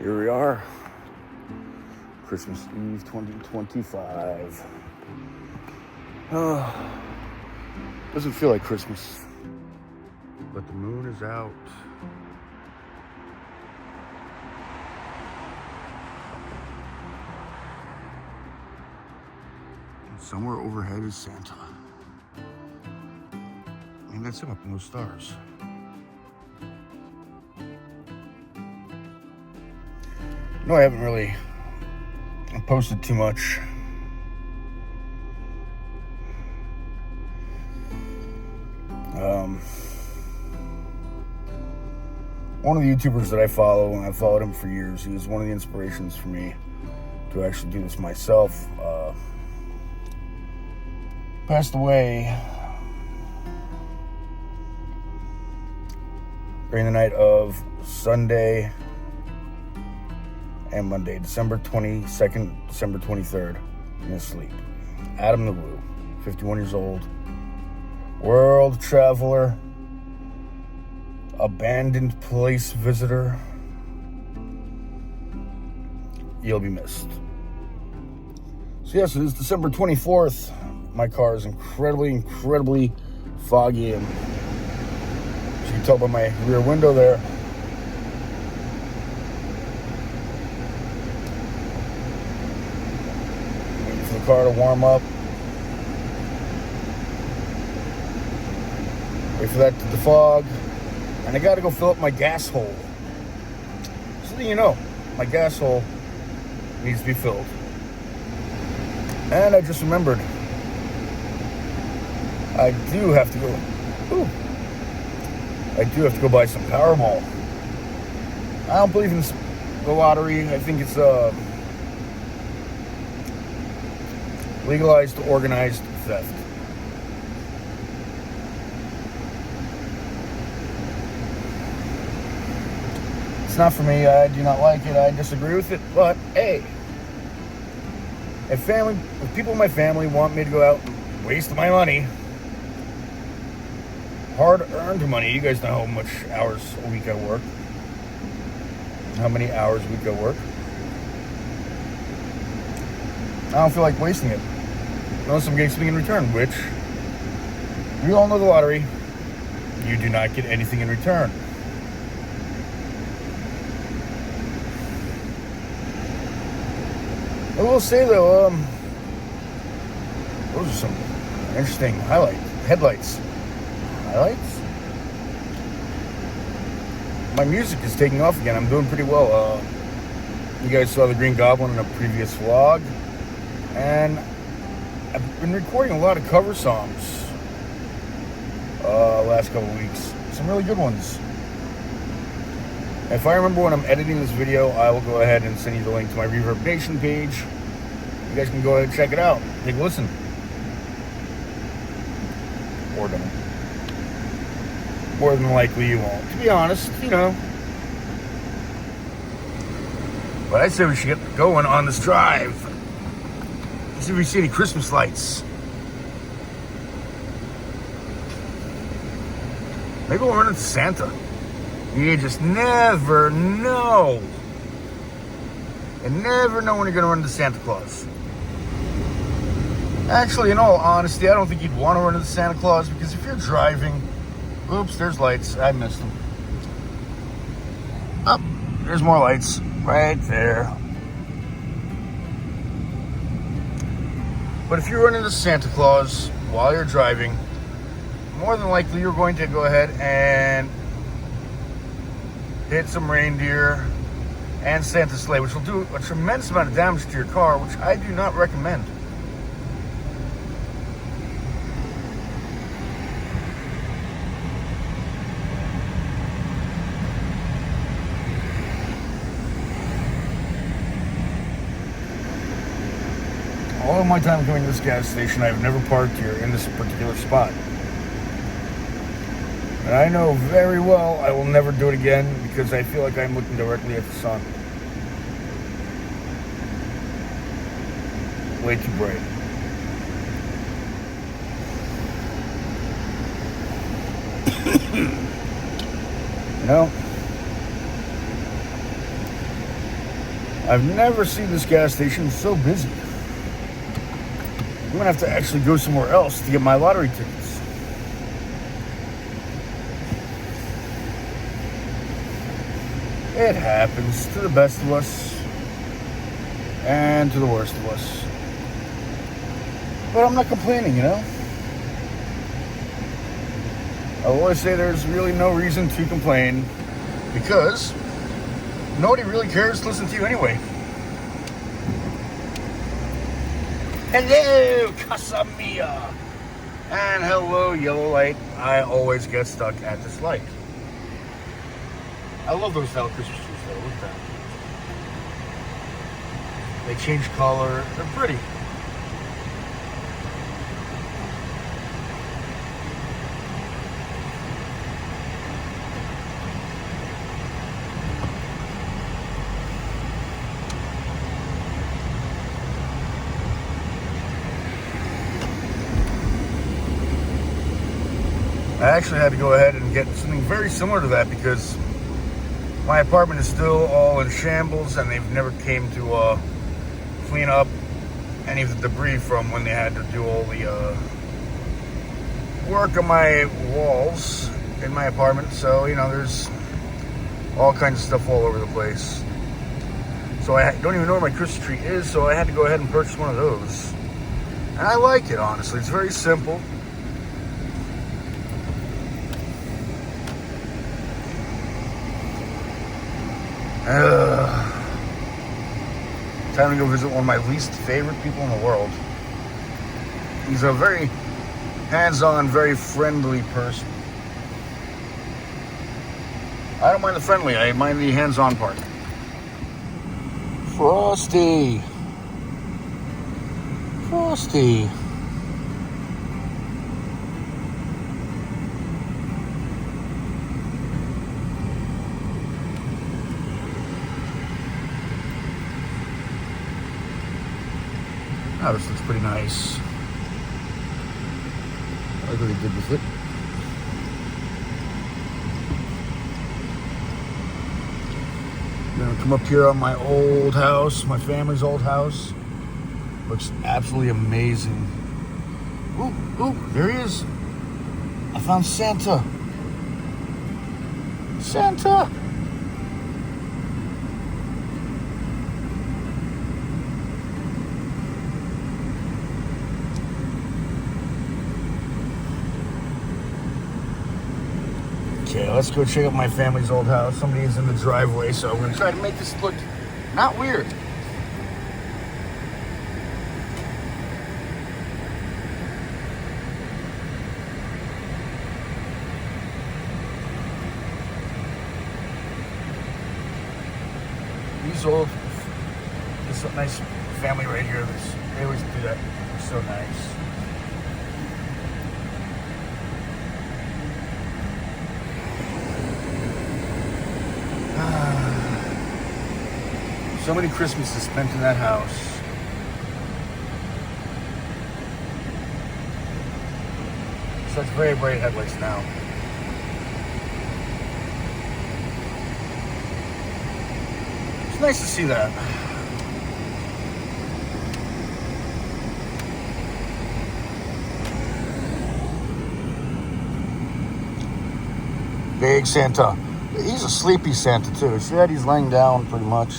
Here we are, Christmas Eve 2025. Doesn't feel like Christmas, but the moon is out. And somewhere overhead is Santa. I mean, that's him up in those stars. No, I haven't really posted too much. One of the YouTubers that I follow, and I've followed him for years, he was one of the inspirations for me to actually do this myself. Passed away during the night of Sunday and Monday, December 22nd, December 23rd, in his sleep. Adam the Woo, 51 years old, world traveler, abandoned place visitor. You'll be missed. So yes, it is December 24th. My car is incredibly foggy, and as you can tell by my rear window there, waiting for the car to warm up. Wait for that to defog. And I gotta go fill up my gas hole. So that you know, my gas hole needs to be filled. And I just remembered, I do have to go buy some Powerball. I don't believe in the lottery. I think it's legalized, organized theft. It's not for me. I do not like it. I disagree with it. But hey, if people in my family want me to go out and waste my money, hard-earned money, you guys know how much hours a week I work, how many hours a week I work, I don't feel like wasting it unless I'm getting something in return, which we all know the lottery, you do not get anything in return. I will say though, those are some interesting headlights. Highlights? My music is taking off again. I'm doing pretty well. You guys saw the Green Goblin in a previous vlog, and I've been recording a lot of cover songs last couple weeks. Some really good ones. If I remember when I'm editing this video, I will go ahead and send you the link to my Reverb Nation page. You guys can go ahead and check it out. Take a listen. Or don't. More than likely you won't. To be honest, you know. But I say we should get going on this drive. See if we see any Christmas lights. Maybe we'll run into Santa. You just never know. You never know when you're going to run into Santa Claus. Actually, in all honesty, I don't think you'd want to run into Santa Claus, because if you're driving... Oops, there's lights. I missed them. Oh, there's more lights. Right there. But if you run into Santa Claus while you're driving, more than likely you're going to go ahead and hit some reindeer and Santa's sleigh, which will do a tremendous amount of damage to your car, which I do not recommend. All of my time coming to this gas station, I've never parked here in this particular spot. And I know very well I will never do it again, because I feel like I'm looking directly at the sun. Way too bright. You know, I've never seen this gas station so busy. I'm gonna have to actually go somewhere else to get my lottery tickets. It happens to the best of us and to the worst of us. But I'm not complaining, you know? I always say there's really no reason to complain because nobody really cares to listen to you anyway. Hello, Casa Mia. And hello, yellow light. I always get stuck at this light. I love those Christmas trees though. Look at that. They change color. They're pretty. I actually had to go ahead and get something very similar to that because my apartment is still all in shambles and they've never came to clean up any of the debris from when they had to do all the work on my walls in my apartment. So, you know, there's all kinds of stuff all over the place. So I don't even know where my Christmas tree is, so I had to go ahead and purchase one of those. And I like it, honestly. It's very simple. Time to go visit one of my least favorite people in the world. He's a very hands-on, very friendly person. I don't mind the friendly, I mind the hands-on part. Frosty. Frosty. Oh, this looks pretty nice. I like what they did with it. I'm gonna come up here on my old house, my family's old house. Looks absolutely amazing. Ooh, there he is. I found Santa. Santa! Okay, let's go check out my family's old house. Somebody's in the driveway, so I'm going to try to make this look not weird. This is a nice family right here. They always do that. It's so nice. So many Christmases spent in that house. Such very bright headlights now. It's nice to see that. Big Santa. He's a sleepy Santa too. See that? He's laying down pretty much.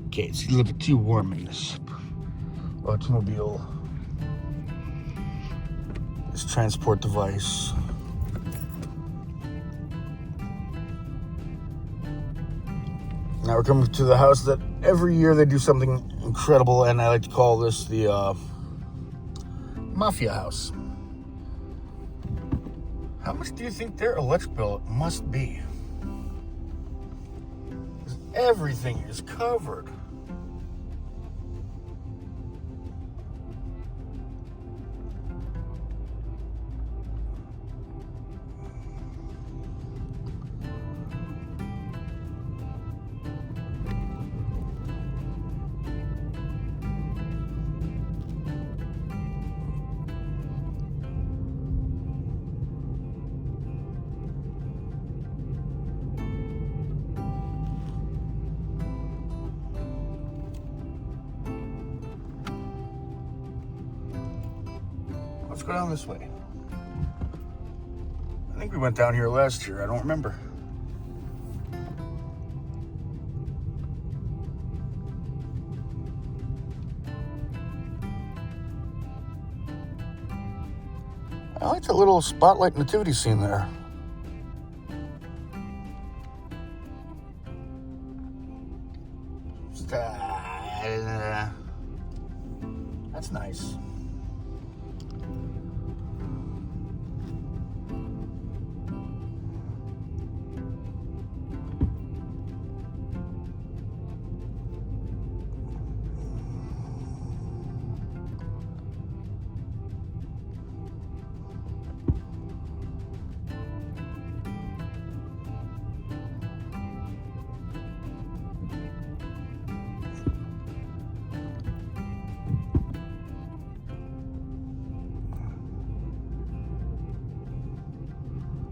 Okay, it's a little bit too warm in this automobile. This transport device. Now we're coming to the house that every year they do something incredible, and I like to call this the Mafia house. How much do you think their electric bill must be? Everything is covered. go down this way. I think we went down here last year. I don't remember. I like the little spotlight nativity scene there. That's nice.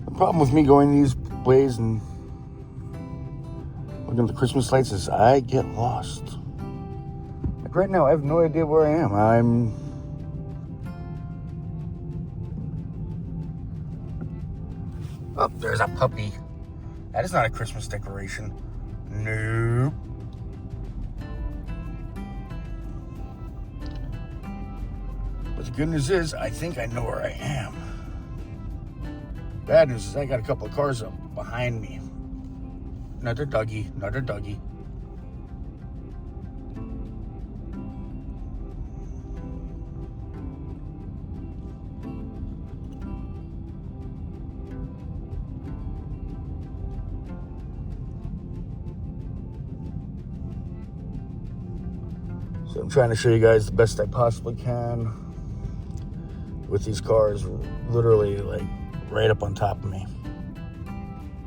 The problem with me going these ways and looking at the Christmas lights is I get lost. Like right now, I have no idea where I am. Oh, there's a puppy. That is not a Christmas decoration. Nope. But the good news is, I think I know where I am. Bad news is I got a couple of cars up behind me. Another doggy. So I'm trying to show you guys the best I possibly can with these cars literally like right up on top of me.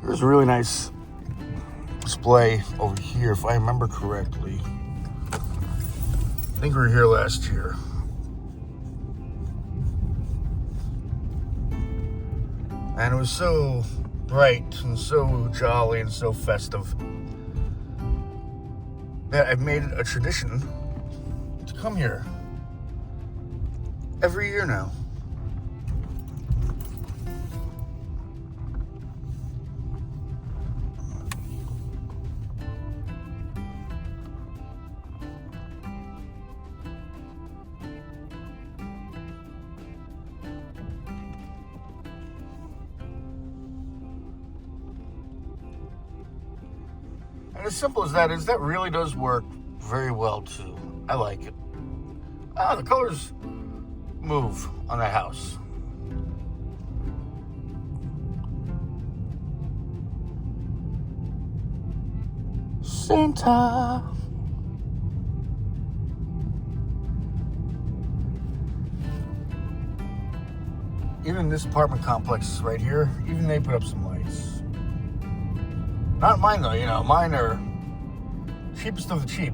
There's a really nice display over here, if I remember correctly. I think we were here last year. And it was so bright and so jolly and so festive that I've made it a tradition to come here every year now. And as simple as that is, that really does work very well too. I like it. The colors move on that house. Santa. Even this apartment complex right here, even they put up some lights. Not mine though, mine are cheapest of the cheap.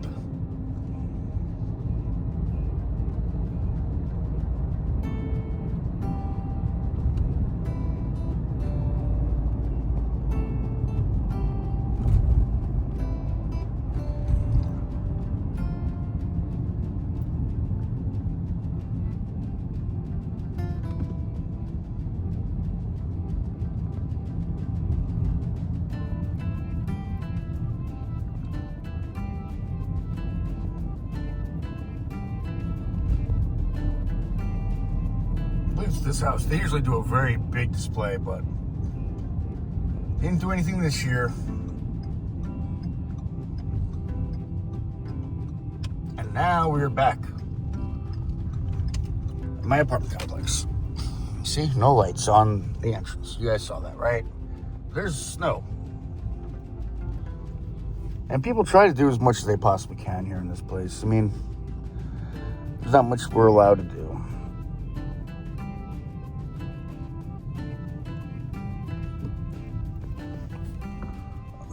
This house, they usually do a very big display, but didn't do anything this year. And now we're back in my apartment complex. See, no lights on the entrance. You guys saw that, right? There's snow. And people try to do as much as they possibly can here in this place. I mean, there's not much we're allowed to do.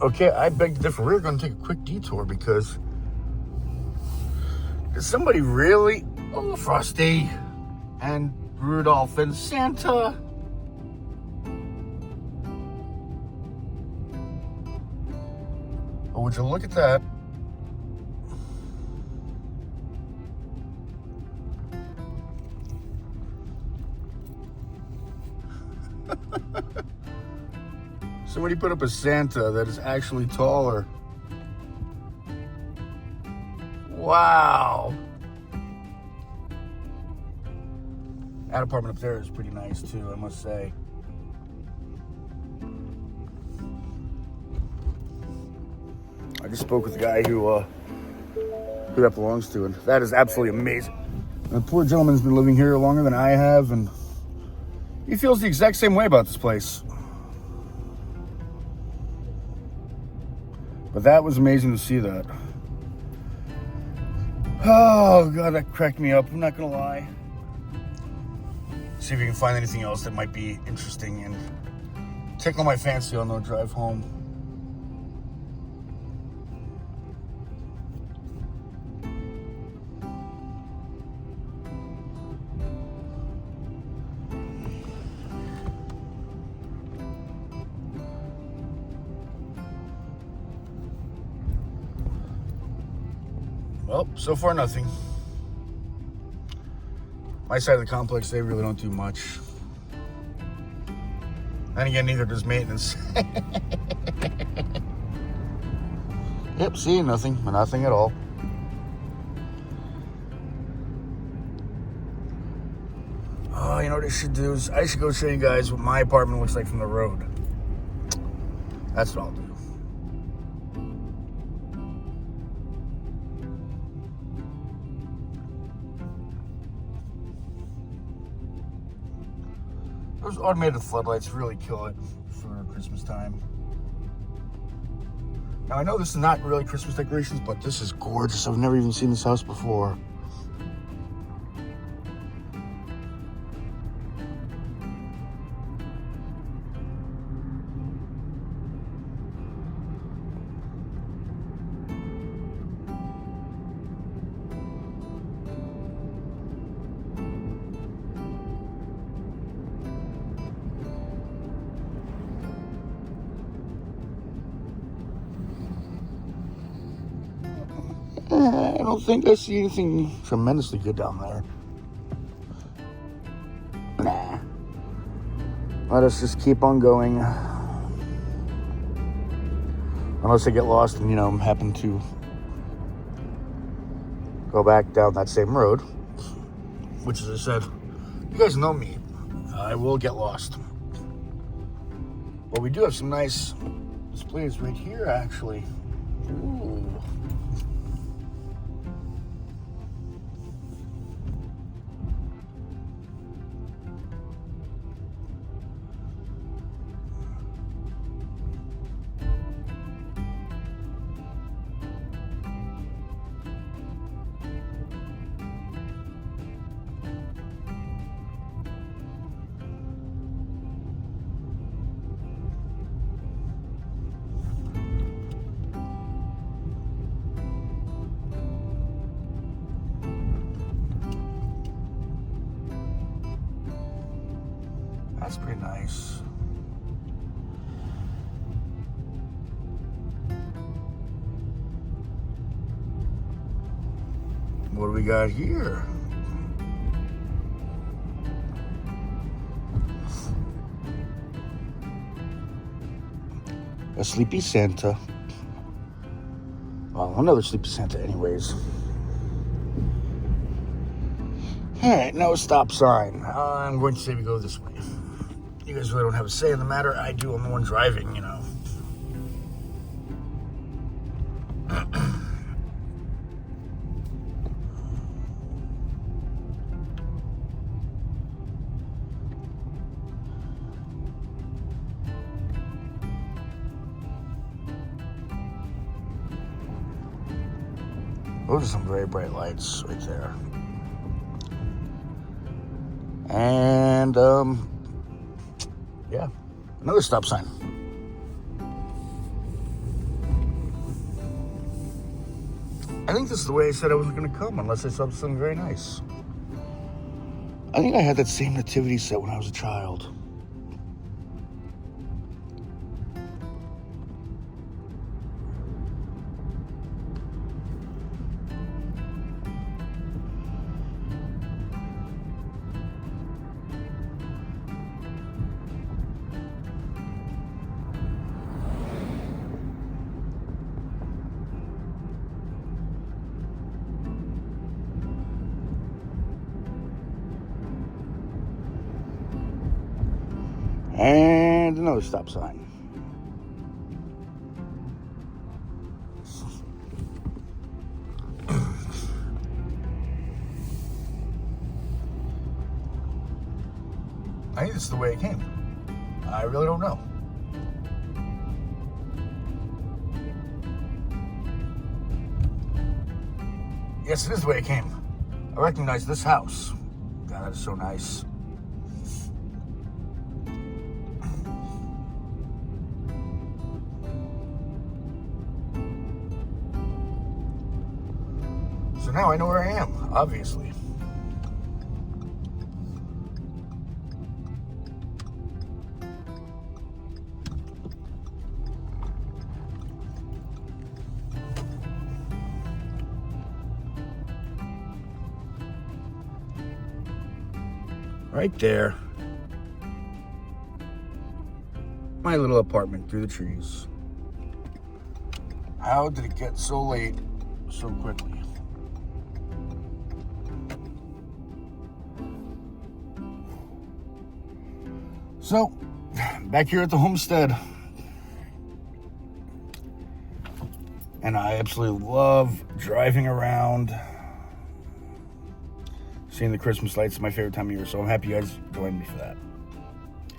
Okay, I beg to differ. We're going to take a quick detour because did somebody really? Oh, Frosty and Rudolph and Santa. Oh, would you look at that? Somebody put up a Santa that is actually taller. Wow. That apartment up there is pretty nice too, I must say. I just spoke with the guy who that belongs to, and that is absolutely amazing. The poor gentleman's been living here longer than I have, and he feels the exact same way about this place. But that was amazing to see that. Oh, God, that cracked me up. I'm not going to lie. See if we can find anything else that might be interesting and tickle my fancy on the drive home. Well, so far nothing. My side of the complex, they really don't do much. And again, neither does maintenance. Yep, see, nothing at all. Oh, you know what I should do is I should go show you guys what my apartment looks like from the road. That's what I'll do. Those automated floodlights really kill it for Christmas time. Now, I know this is not really Christmas decorations, but this is gorgeous. I've never even seen this house before. I don't think I see anything tremendously good down there. Nah. Let us just keep on going. Unless I get lost and, happen to go back down that same road. Which, as I said, you guys know me. I will get lost. But we do have some nice displays right here, actually. Ooh. That's pretty nice. What do we got here? A sleepy Santa. Well, another sleepy Santa anyways. Alright, no stop sign. I'm going to say we go this way. You guys really don't have a say in the matter. I do. I'm the one driving, Those are some very bright lights right there. And, yeah, another stop sign. I think this is the way I said I was going to come, unless I saw something very nice. I think I had that same nativity set when I was a child. And another stop sign. I think this is the way it came. I really don't know. Yes, it is the way it came. I recognize this house. God, that is so nice. So now I know where I am, obviously. Right there. My little apartment through the trees. How did it get so late so quickly? So, back here at the homestead. And I absolutely love driving around. Seeing the Christmas lights is my favorite time of year, so I'm happy you guys joined me for that.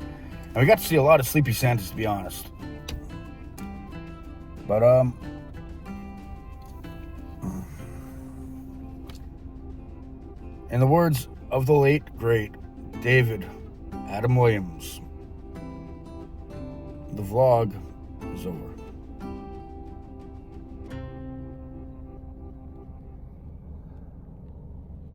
And we got to see a lot of sleepy Santas, to be honest. But, in the words of the late, great David Adam Williams, the vlog is over.